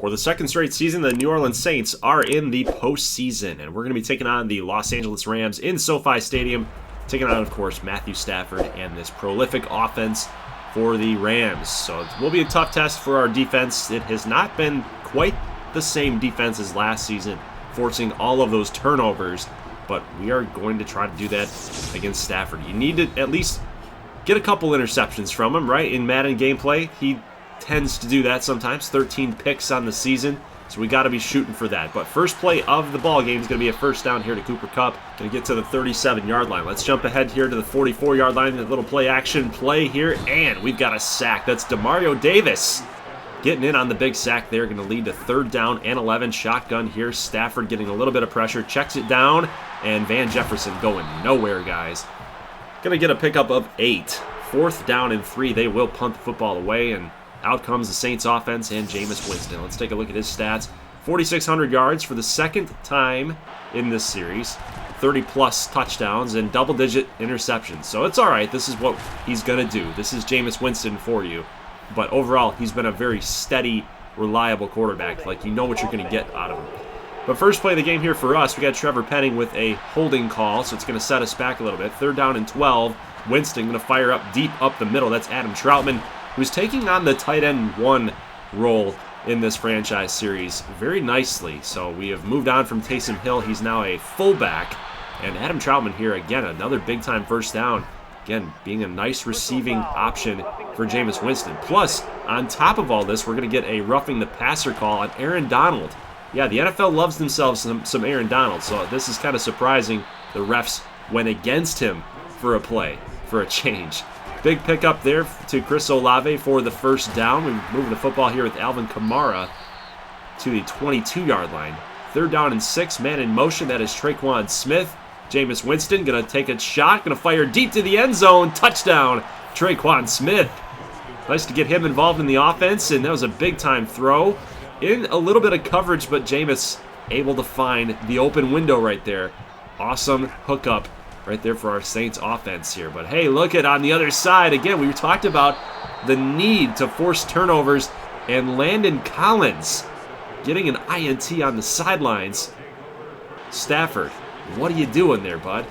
For the second straight season, the New Orleans Saints are in the postseason, and we're going to be taking on the Los Angeles Rams in SoFi Stadium, taking on, of course, Matthew Stafford and this prolific offense for the Rams. So it will be a tough test for our defense. It has not been quite the same defense as last season, forcing all of those turnovers, but we are going to try to do that against Stafford. You need to at least get a couple interceptions from him, right? In Madden gameplay, he tends to do that sometimes. 13 picks on the season, so we got to be shooting for that. But first play of the ball game is going to be a first down here to Cooper Kupp. Going to get to the 37-yard line. Let's jump ahead here to the 44-yard line. A little play action play here, and we've got a sack. That's Demario Davis getting in on the big sack there. Going to lead to third down and 11. Shotgun here. Stafford getting a little bit of pressure. Checks it down, and Van Jefferson going nowhere, guys. Going to get a pickup of 8. Fourth down and 3. They will punt the football away, and out comes the Saints offense and Jameis Winston. Let's take a look at his stats. 4,600 yards for the second time in this series. 30-plus touchdowns and double-digit interceptions. So it's all right. This is what he's going to do. This is Jameis Winston for you. But overall, he's been a very steady, reliable quarterback. Like, you know what you're going to get out of him. But first play of the game here for us, we got Trevor Penning with a holding call, so it's going to set us back a little bit. Third down and 12. Winston going to fire up deep up the middle. That's Adam Troutman, who's taking on the tight end 1 role in this franchise series very nicely. So we have moved on from Taysom Hill. He's now a fullback. And Adam Troutman here, again, another big-time first down. Again, being a nice receiving option for Jameis Winston. Plus, on top of all this, we're going to get a roughing the passer call on Aaron Donald. Yeah, the NFL loves themselves some Aaron Donald, so this is kind of surprising. The refs went against him for a play, for a change. Big pickup there to Chris Olave for the first down. We're moving the football here with Alvin Kamara to the 22-yard line. Third down and 6, man in motion. That is Traquan Smith. Jameis Winston going to take a shot, going to fire deep to the end zone. Touchdown, Traquan Smith. Nice to get him involved in the offense, and that was a big-time throw. In a little bit of coverage, but Jameis able to find the open window right there. Awesome hookup right there for our Saints offense here. But hey, look at on the other side. Again, we talked about the need to force turnovers, and Landon Collins getting an INT on the sidelines. Stafford, what are you doing there, bud?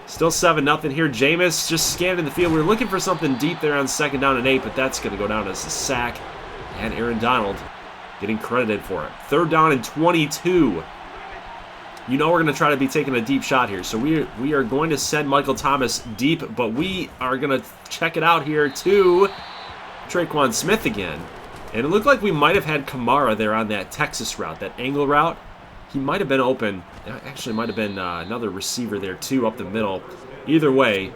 Still 7-0 here. Jameis just scanning the field. We were looking for something deep there on second down and 8, but that's going to go down as a sack. And Aaron Donald getting credited for it. Third down and 22. You know we're going to try to be taking a deep shot here. So we are going to send Michael Thomas deep, but we are going to check it out here to Traquan Smith again. And it looked like we might have had Kamara there on that Texas route, that angle route. He might have been open. Actually, might have been another receiver there too up the middle. Either way,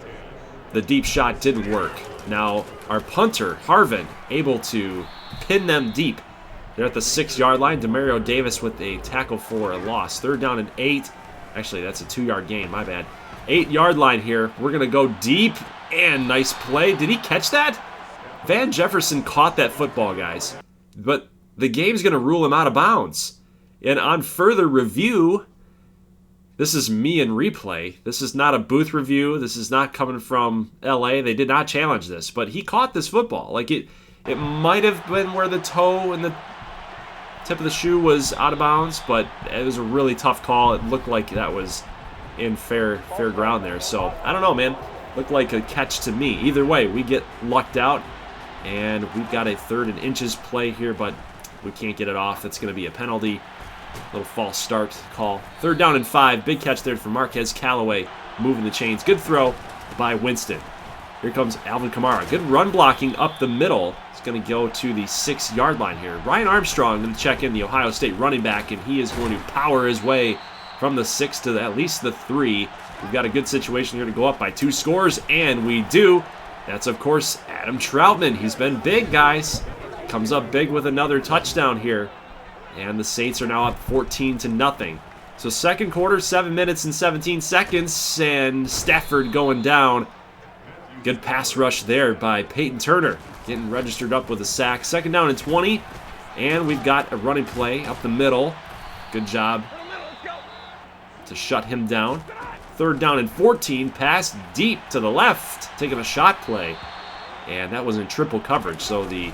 the deep shot didn't work. Now, our punter, Harvin, able to pin them deep. They're at the 6-yard line. Demario Davis with a tackle for a loss. Third down and 8. Actually, that's a 2-yard gain. My bad. 8-yard line here. We're going to go deep. And nice play. Did he catch that? Van Jefferson caught that football, guys. But the game's going to rule him out of bounds. And on further review, this is me in replay. This is not a booth review. This is not coming from LA. They did not challenge this. But he caught this football. Like it might have been where the toe and the tip of the shoe was out of bounds, but it was a really tough call. It looked like that was in fair ground there. So, I don't know, man. Looked like a catch to me. Either way, we get lucked out, and we've got a 3rd and inches play here, but we can't get it off. It's going to be a penalty. Little false start call. Third down and 5. Big catch there for Marquez Callaway, moving the chains. Good throw by Winston. Here comes Alvin Kamara. Good run blocking up the middle. It's going to go to the 6-yard line here. Ryan Armstrong going to check in, the Ohio State running back, and he is going to power his way from the 6 to at least the 3. We've got a good situation here to go up by 2 scores, and we do. That's, of course, Adam Troutman. He's been big, guys. Comes up big with another touchdown here. And the Saints are now up 14-0. So second quarter, 7 minutes and 17 seconds, and Stafford going down. Good pass rush there by Peyton Turner, getting registered up with a sack. Second down and 20, and we've got a running play up the middle. Good job to shut him down. Third down and 14, pass deep to the left, taking a shot play. And that was in triple coverage, so the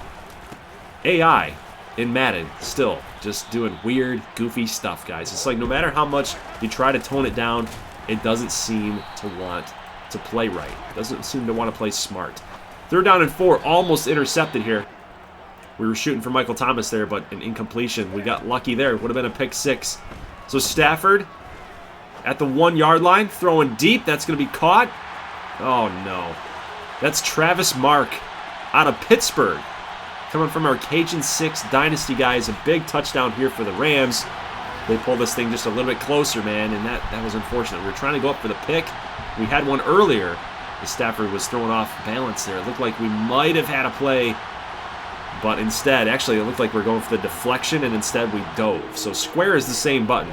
AI in Madden. Still, just doing weird, goofy stuff, guys. It's like no matter how much you try to tone it down, it doesn't seem to want to play right. It doesn't seem to want to play smart. 3rd down and 4, almost intercepted here. We were shooting for Michael Thomas there, but an incompletion. We got lucky there. It would have been a pick 6. So Stafford at the 1-yard line, throwing deep. That's going to be caught. Oh, no. That's Travis Mark out of Pittsburgh. Coming from our Cajun 6 Dynasty guys. A big touchdown here for the Rams. They pulled this thing just a little bit closer, man, and that was unfortunate. We were trying to go up for the pick. We had one earlier. Stafford was throwing off balance there. It looked like we might have had a play, but instead, actually, it looked like we were going for the deflection, and instead we dove. So square is the same button.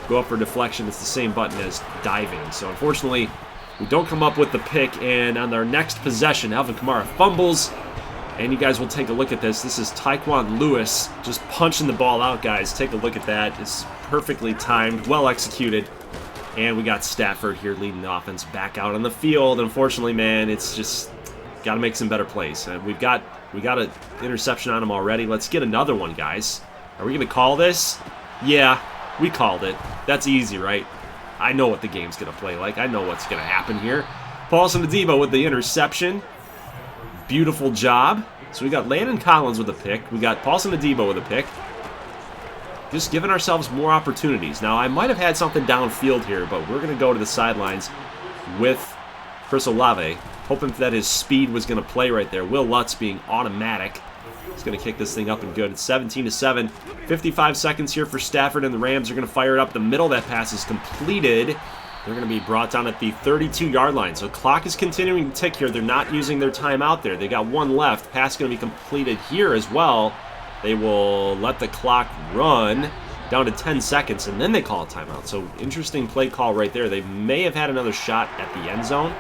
Go up for deflection, it's the same button as diving. So unfortunately, we don't come up with the pick, and on our next possession, Alvin Kamara fumbles, and you guys will take a look at this. This is Tyquan Lewis just punching the ball out, guys. Take a look at that. It's perfectly timed, well executed. And we got Stafford here leading the offense back out on the field. Unfortunately, man, it's just got to make some better plays. We got an interception on him already. Let's get another one, guys. Are we going to call this? Yeah, we called it. That's easy, right? I know what the game's going to play like. I know what's going to happen here. Paulson Adebo with the interception. Beautiful job. So we got Landon Collins with a pick. We got Paulson Adebo with a pick. Just giving ourselves more opportunities. Now, I might have had something downfield here, but we're going to go to the sidelines with Chris Olave, hoping that his speed was going to play right there. Will Lutz being automatic. He's going to kick this thing up and good. It's 17-7. 55 seconds here for Stafford, and the Rams are going to fire it up the middle. That pass is completed. They're going to be brought down at the 32-yard line. So clock is continuing to tick here. They're not using their timeout there. They got one left. Pass going to be completed here as well. They will let the clock run down to 10 seconds, and then they call a timeout. So interesting play call right there. They may have had another shot at the end zone,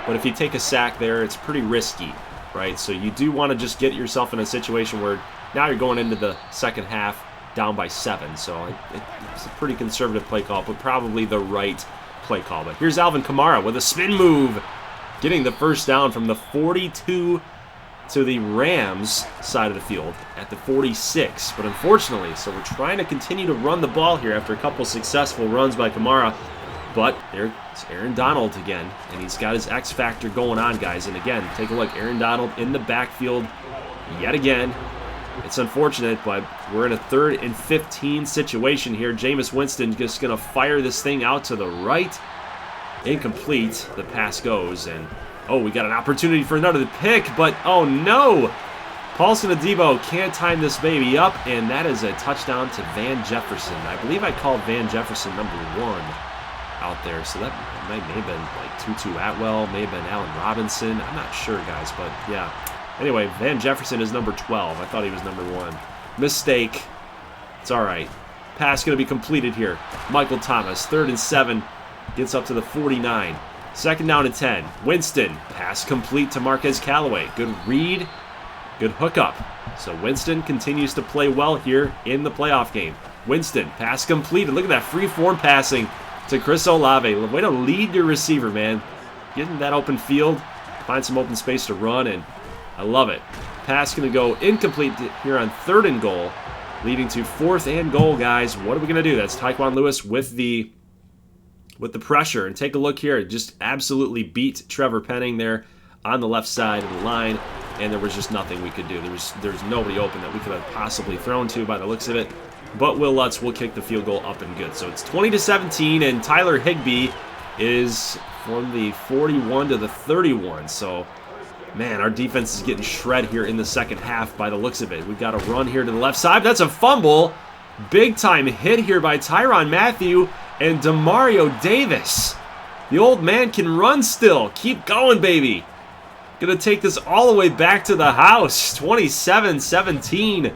but if you take a sack there, it's pretty risky, right? So you do want to just get yourself in a situation where now you're going into the second half down by 7. So it's a pretty conservative play call, but probably the right play call. But here's Alvin Kamara with a spin move, getting the first down from the 42 to the Rams side of the field at the 46. But unfortunately, so we're trying to continue to run the ball here after a couple successful runs by Kamara. But there's Aaron Donald again, and he's got his X factor going on, guys. And again, take a look, Aaron Donald in the backfield yet again. It's unfortunate, but we're in a 3rd and 15 situation here. Jameis Winston just going to fire this thing out to the right. Incomplete. The pass goes, and oh, we got an opportunity for another pick, but oh no! Paulson Adebo can't time this baby up, and that is a touchdown to Van Jefferson. I believe I called Van Jefferson number 1 out there, so that may have been like Tutu Atwell, may have been Allen Robinson. I'm not sure, guys, but yeah. Anyway, Van Jefferson is number 12. I thought he was number 1. Mistake. It's all right. Pass going to be completed here. Michael Thomas, 3rd and 7, gets up to the 49. 2nd down and 10. Winston, pass complete to Marquez Callaway. Good read, good hookup. So Winston continues to play well here in the playoff game. Winston, pass completed. Look at that free form passing to Chris Olave. Way to lead your receiver, man. Getting that open field, find some open space to run, and I love it. Pass going to go incomplete here on 3rd and goal, leading to 4th and goal, guys. What are we going to do? That's Tyquan Lewis with the pressure. And take a look here. It just absolutely beat Trevor Penning there on the left side of the line, and there was just nothing we could do. There's nobody open that we could have possibly thrown to by the looks of it. But Will Lutz will kick the field goal up and good. So it's 20-17, and Tyler Higbee is from the 41 to the 31. So, man, our defense is getting shred here in the second half by the looks of it. We've got a run here to the left side. That's a fumble. Big time hit here by Tyrann Mathieu and Demario Davis. The old man can run still. Keep going, baby. Gonna take this all the way back to the house. 27-17.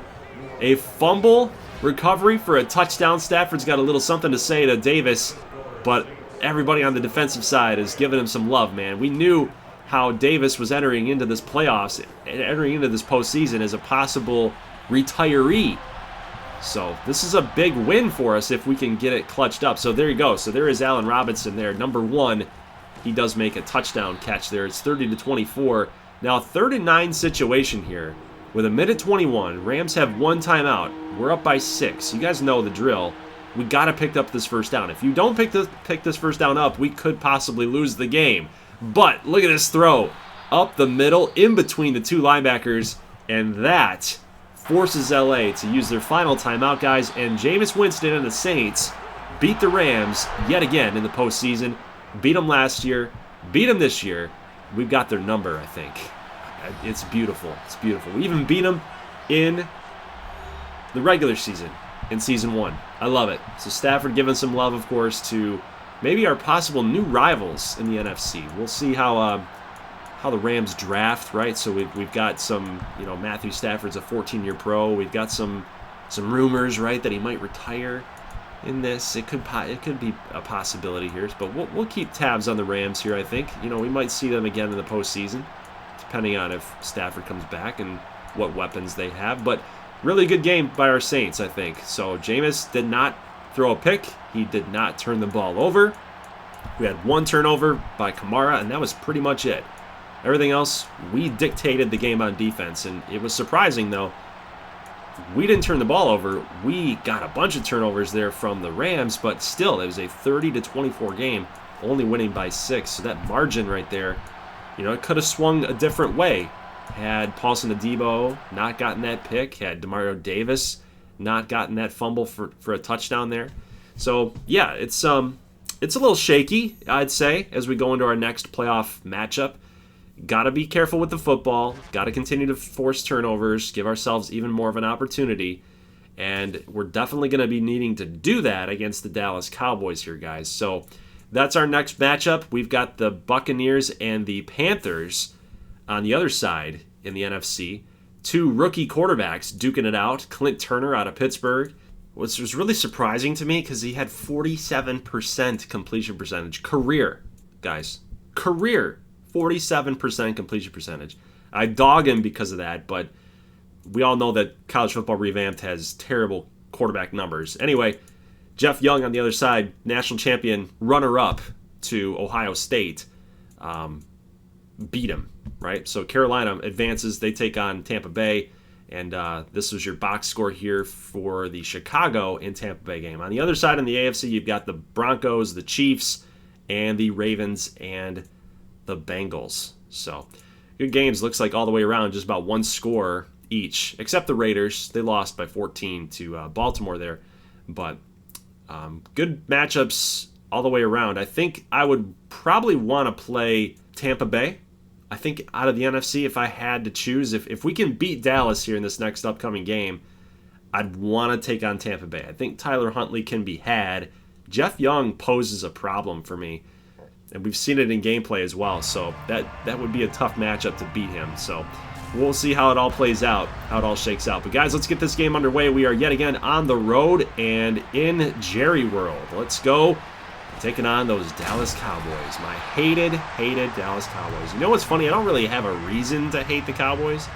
A fumble recovery for a touchdown. Stafford's got a little something to say to Davis, but everybody on the defensive side is giving him some love, man. We knew how Davis was entering into this playoffs, entering into this postseason as a possible retiree. So this is a big win for us if we can get it clutched up. So there you go. So there is Allen Robinson there, number 1. He does make a touchdown catch there. It's 30-24. Now 3rd and 9 situation here. With a minute 21, Rams have 1 timeout. We're up by 6. You guys know the drill. We got to pick up this first down. If you don't pick this first down up, we could possibly lose the game. But look at this throw. Up the middle, in between the 2 linebackers, and that forces LA to use their final timeout, guys. And Jameis Winston and the Saints beat the Rams yet again in the postseason. Beat them last year, beat them this year. We've got their number, I think. It's beautiful. It's beautiful. We even beat them in the regular season, in Season 1. I love it. So Stafford giving some love, of course, to maybe our possible new rivals in the NFC. We'll see how the Rams draft, right? So we've got some, Matthew Stafford's a 14-year pro. We've got some rumors, right, that he might retire in this. It could be a possibility here, but we'll keep tabs on the Rams here, I think. We might see them again in the postseason, depending on if Stafford comes back and what weapons they have. But really good game by our Saints, I think. So Jameis did not throw a pick. He did not turn the ball over. We had 1 turnover by Kamara, and that was pretty much it. Everything else, we dictated the game on defense, and it was surprising, though. We didn't turn the ball over. We got a bunch of turnovers there from the Rams, but still, it was a 30-24 game, only winning by 6. So that margin right there, it could have swung a different way. Had Paulson Adebo not gotten that pick, had Demario Davis not gotten that fumble for a touchdown there. So, yeah, it's a little shaky, I'd say, as we go into our next playoff matchup. Got to be careful with the football. Got to continue to force turnovers, give ourselves even more of an opportunity. And we're definitely going to be needing to do that against the Dallas Cowboys here, guys. So that's our next matchup. We've got the Buccaneers and the Panthers on the other side in the NFC. 2 rookie quarterbacks duking it out. Clint Turner out of Pittsburgh, which was really surprising to me because he had 47% completion percentage. Career, guys. Career. 47% completion percentage. I dog him because of that, but we all know that College Football Revamped has terrible quarterback numbers. Anyway, Jeff Young on the other side, national champion, runner-up to Ohio State, beat him, right? So Carolina advances. They take on Tampa Bay, and this was your box score here for the Chicago and Tampa Bay game. On the other side in the AFC, you've got the Broncos, the Chiefs, and the Ravens, and the Bengals. So good games, looks like all the way around, just about 1 score each, except the Raiders. They lost by 14 to Baltimore there, but good matchups all the way around. I think I would probably want to play Tampa Bay. I think out of the NFC, if I had to choose, if we can beat Dallas here in this next upcoming game, I'd want to take on Tampa Bay. I think Tyler Huntley can be had. Jeff Young poses a problem for me, and we've seen it in gameplay as well, so that would be a tough matchup to beat him. So we'll see how it all plays out, how it all shakes out. But guys, let's get this game underway. We are yet again on the road and in Jerry World. Let's go. Taking on those Dallas Cowboys. My hated Dallas Cowboys. You know what's funny? I don't really have a reason to hate the Cowboys.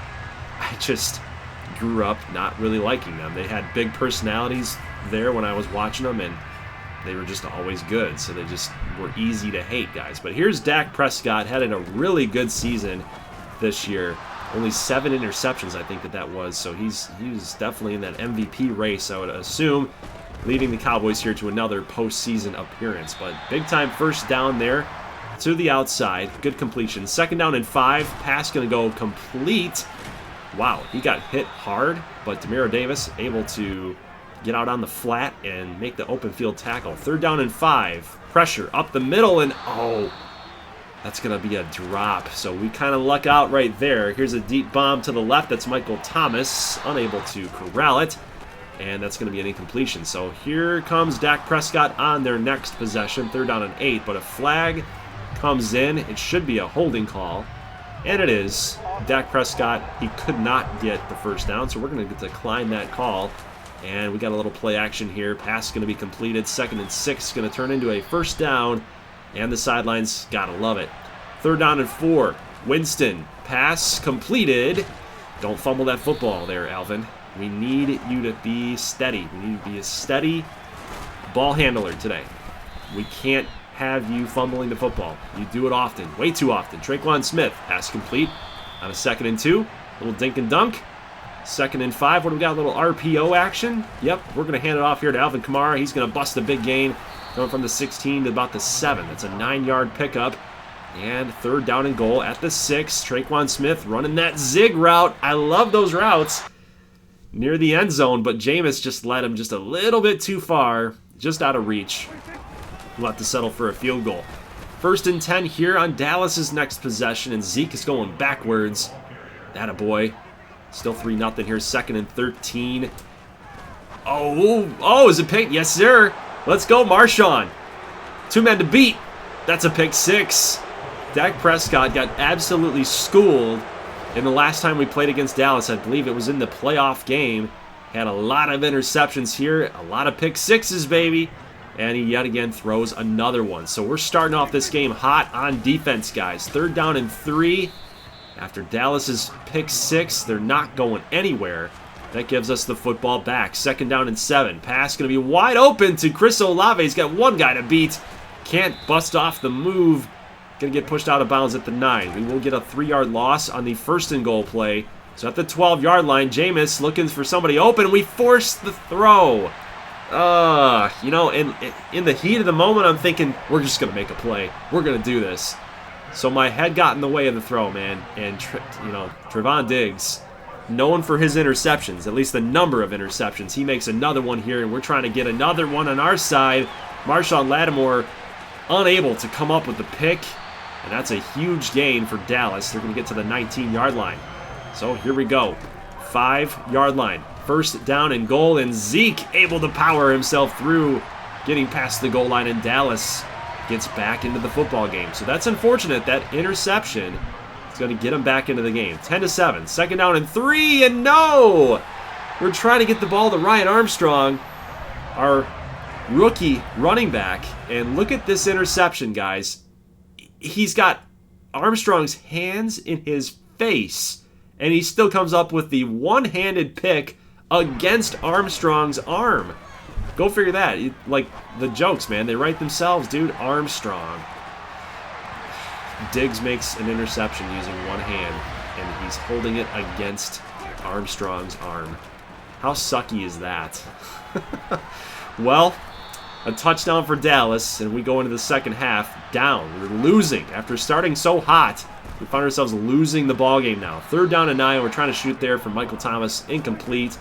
I just grew up not really liking them. They had big personalities there when I was watching them, and they were just always good, so they just were easy to hate, guys. But here's Dak Prescott, had a really good season this year. Only 7 interceptions, I think that was. So he's definitely in that MVP race, I would assume, leading the Cowboys here to another postseason appearance. But big-time first down there to the outside. Good completion. 2nd down and 5. Pass going to go complete. Wow, he got hit hard, but Demario Davis able to get out on the flat and make the open field tackle. 3rd down and 5. Pressure up the middle, and that's going to be a drop. So we kind of luck out right there. Here's a deep bomb to the left. That's Michael Thomas, unable to corral it, and that's going to be an incompletion. So here comes Dak Prescott on their next possession, 3rd down and 8, but a flag comes in. It should be a holding call, and it is. Dak Prescott, he could not get the first down, so we're going to decline that call. And we got a little play action here. Pass going to be completed. 2nd and 6 going to turn into a first down. And the sidelines, gotta love it. 3rd down and 4. Winston, pass completed. Don't fumble that football there, Alvin. We need you to be steady. We need to be a steady ball handler today. We can't have you fumbling the football. You do it often, way too often. Traquan Smith, pass complete on a 2nd and 2. Little dink and dunk. 2nd and 5. What do we got? A little RPO action. Yep, we're going to hand it off here to Alvin Kamara. He's going to bust a big gain going from the 16 to about the 7. That's a 9-yard pickup. And 3rd down and goal at the 6. Traquan Smith running that zig route. I love those routes near the end zone, but Jameis just led him just a little bit too far, just out of reach. We'll have to settle for a field goal. 1st and 10 here on Dallas's next possession, and Zeke is going backwards. Attaboy. Still 3-0 here. 2nd and 13. Oh, is it pick? Yes, sir. Let's go, Marshawn. 2 men to beat. That's a pick 6. Dak Prescott got absolutely schooled in the last time we played against Dallas. I believe it was in the playoff game. Had a lot of interceptions here, a lot of pick 6s, baby. And he yet again throws another one. So we're starting off this game hot on defense, guys. 3rd down and 3. After Dallas's pick 6, they're not going anywhere. That gives us the football back. 2nd down and 7. Pass going to be wide open to Chris Olave. He's got one guy to beat. Can't bust off the move. Going to get pushed out of bounds at the 9. We will get a 3-yard loss on the 1st and goal play. So at the 12-yard line, Jameis looking for somebody open. We force the throw. You know, in the heat of the moment, I'm thinking, we're just going to make a play. We're going to do this. So my head got in the way of the throw, man. And, Trevon Diggs, known for his interceptions, at least the number of interceptions. He makes another one here, and we're trying to get another one on our side. Marshawn Lattimore unable to come up with the pick. And that's a huge gain for Dallas. They're going to get to the 19-yard line. So here we go. 5-yard line. 1st down and goal, and Zeke able to power himself through, getting past the goal line, and Dallas gets back into the football game. So that's unfortunate. That interception is going to get him back into the game. 10-7. 2nd down and 3, and no! We're trying to get the ball to Ryan Armstrong, our rookie running back. And look at this interception, guys. He's got Armstrong's hands in his face, and he still comes up with the one-handed pick against Armstrong's arm. Go figure that. Like, the jokes, man, they write themselves, dude. Armstrong. Diggs makes an interception using one hand, and he's holding it against Armstrong's arm. How sucky is that? Well, a touchdown for Dallas, and we go into the second half down. We're losing. After starting so hot, we find ourselves losing the ballgame now. 3rd down and 9. We're trying to shoot there from Michael Thomas. Incomplete.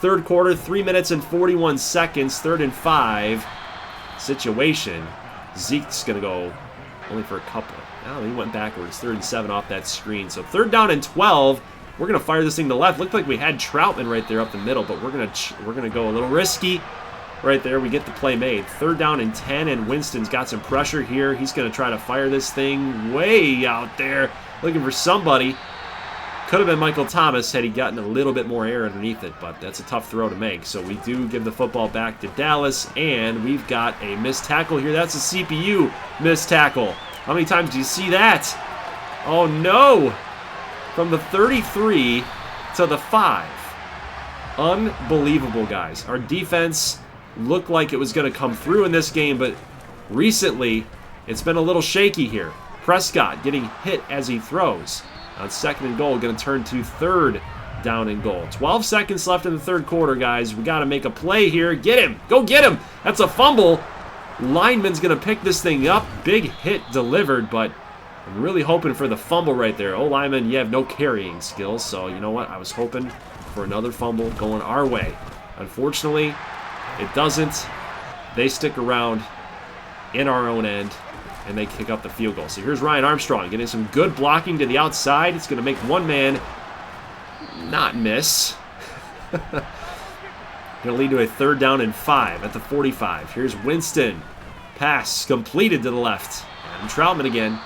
3rd quarter, 3 minutes and 41 seconds. 3rd and 5 situation. Zeke's going to go only for a couple. Oh, he went backwards. 3rd and 7 off that screen. So 3rd down and 12. We're going to fire this thing to left. Looked like we had Troutman right there up the middle, but we're going to go a little risky. Right there, we get the play made. 3rd down and 10, and Winston's got some pressure here. He's going to try to fire this thing way out there, looking for somebody. Could have been Michael Thomas had he gotten a little bit more air underneath it, but that's a tough throw to make. So we do give the football back to Dallas, and we've got a missed tackle here. That's a CPU missed tackle. How many times do you see that? Oh, no. From the 33 to the 5. Unbelievable, guys. Our defense looked like it was going to come through in this game, but recently it's been a little shaky here. Prescott getting hit as he throws. On 2nd and goal, going to turn to 3rd down and goal. 12 seconds left in the 3rd quarter, guys. We got to make a play here. Get him. Go get him. That's a fumble. Lineman's going to pick this thing up. Big hit delivered, but I'm really hoping for the fumble right there. Oh, lineman, you have no carrying skills, so you know what? I was hoping for another fumble going our way. Unfortunately, it doesn't. They stick around in our own end, and they kick up the field goal. So here's Ryan Armstrong getting some good blocking to the outside. It's going to make one man not miss. Going to lead to a 3rd down and 5 at the 45. Here's Winston. Pass completed to the left. Adam Troutman again.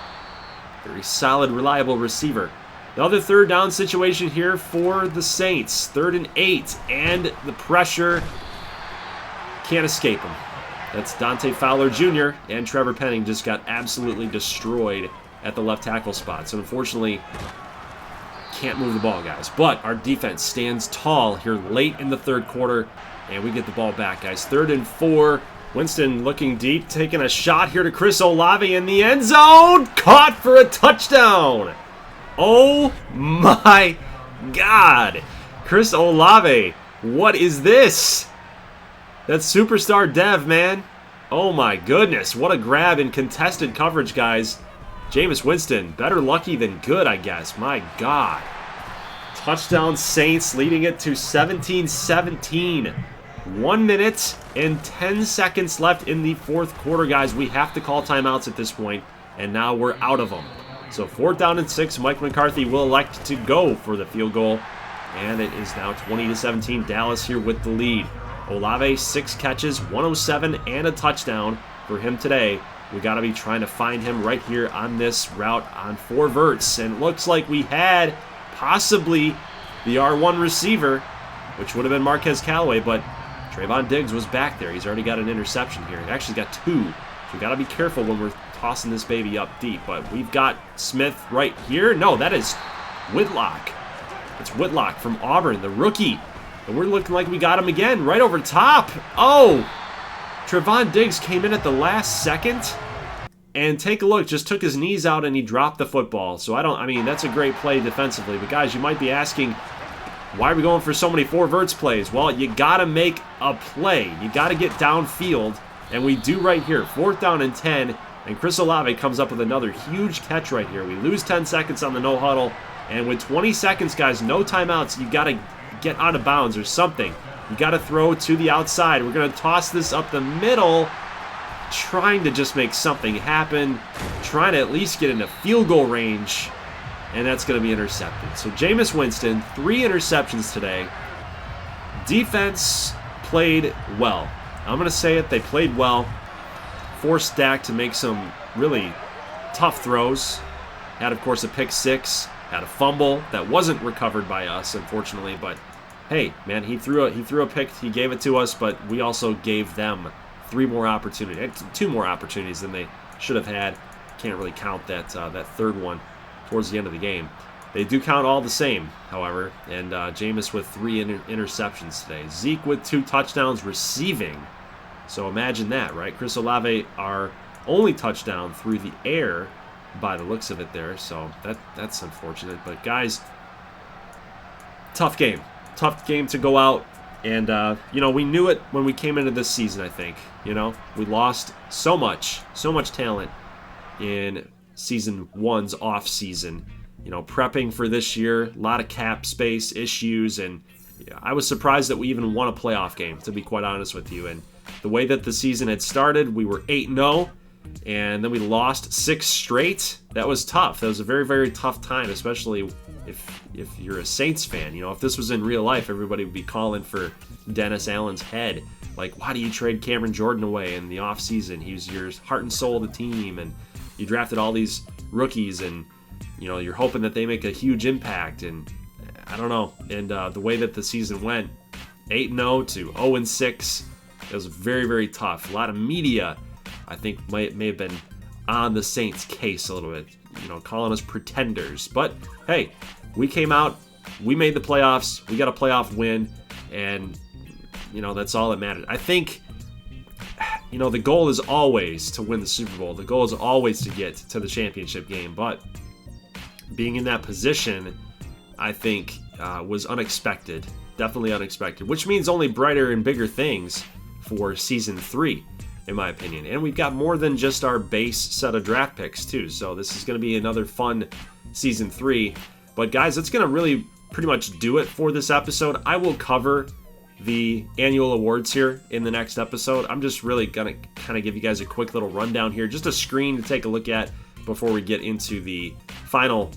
Very solid, reliable receiver. Another 3rd down situation here for the Saints. 3rd and 8, and the pressure can't escape him. That's Dante Fowler Jr. and Trevor Penning just got absolutely destroyed at the left tackle spot. So unfortunately, can't move the ball, guys. But our defense stands tall here late in the 3rd quarter, and we get the ball back, guys. 3rd and 4. Winston looking deep, taking a shot here to Chris Olave in the end zone. Caught for a touchdown. Oh my God. Chris Olave. What is this? That's superstar dev, man. Oh my goodness. What a grab in contested coverage, guys. Jameis Winston. Better lucky than good, I guess. My God. Touchdown Saints, leading it to 17-17. 1 minute and 10 seconds left in the fourth quarter, guys. We have to call timeouts at this point, and now we're out of them. So 4th down and 6. Mike McCarthy will elect to go for the field goal, and it is now 20-17. Dallas here with the lead. Olave, 6 catches, 107, and a touchdown for him today. We got to be trying to find him right here on this route on 4 verts, and it looks like we had possibly the R1 receiver, which would have been Marquez Callaway, but Trayvon Diggs was back there. He's already got an interception here. He actually got 2. So we got to be careful when we're tossing this baby up deep. But we've got Smith right here. No, that is Whitlock. It's Whitlock from Auburn, the rookie. And we're looking like we got him again, right over top. Oh, Trayvon Diggs came in at the last second. And take a look, just took his knees out and he dropped the football. So I mean, that's a great play defensively. But guys, you might be asking, why are we going for so many 4 verts plays? Well, you got to make a play. You got to get downfield, and we do right here. 4th down and 10, and Chris Olave comes up with another huge catch right here. We lose 10 seconds on the no huddle, and with 20 seconds, guys, no timeouts, you got to get out of bounds or something. You got to throw to the outside. We're going to toss this up the middle, trying to just make something happen, trying to at least get into field goal range. And that's going to be intercepted. So Jameis Winston, 3 interceptions today. Defense played well. I'm going to say it. They played well. Forced Dak to make some really tough throws. Had, of course, a pick 6. Had a fumble that wasn't recovered by us, unfortunately. But hey, man, he threw a pick. He gave it to us, but we also gave them 3 more opportunities, 2 more opportunities than they should have had. Can't really count that third one towards the end of the game. They do count all the same, however, and Jameis with 3 interceptions today. Zeke with 2 touchdowns receiving. So imagine that, right? Chris Olave, our only touchdown through the air by the looks of it there. So that's unfortunate. But guys, tough game. Tough game to go out. And, we knew it when we came into this season, I think. We lost so much talent in Season 1's off season, prepping for this year, a lot of cap space issues, and I was surprised that we even won a playoff game, to be quite honest with you. And the way that the season had started, we were 8-0, and then we lost 6 straight. That was tough. That was a very, very tough time, especially if you're a Saints fan. If this was in real life, everybody would be calling for Dennis Allen's head. Like, why do you trade Cameron Jordan away in the offseason? He was your heart and soul of the team, and you drafted all these rookies, and you're hoping that they make a huge impact. And I don't know. And the way that the season went, 8-0 to 0-6, it was very, very tough. A lot of media, I think, may have been on the Saints' case a little bit, calling us pretenders. But hey, we came out, we made the playoffs, we got a playoff win, and that's all that mattered. I think the goal is always to win the Super Bowl. The goal is always to get to the championship game. But being in that position, I think, was unexpected. Definitely unexpected. Which means only brighter and bigger things for Season 3, in my opinion. And we've got more than just our base set of draft picks, too. So this is going to be another fun Season 3. But guys, that's going to really pretty much do it for this episode. I will cover the annual awards here in the next episode. I'm just really gonna kind of give you guys a quick little rundown here, just a screen to take a look at before we get into the final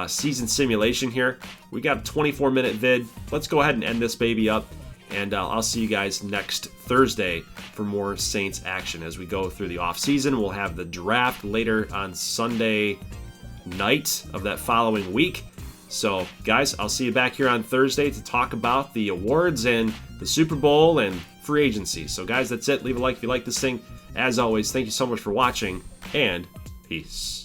season simulation here. We got a 24-minute vid. Let's go ahead and end this baby up, and I'll see you guys next Thursday for more Saints action as we go through the off season. We'll have the draft later on Sunday night of that following week. So, guys, I'll see you back here on Thursday to talk about the awards and the Super Bowl and free agency. So, guys, that's it. Leave a like if you like this thing. As always, thank you so much for watching, and peace.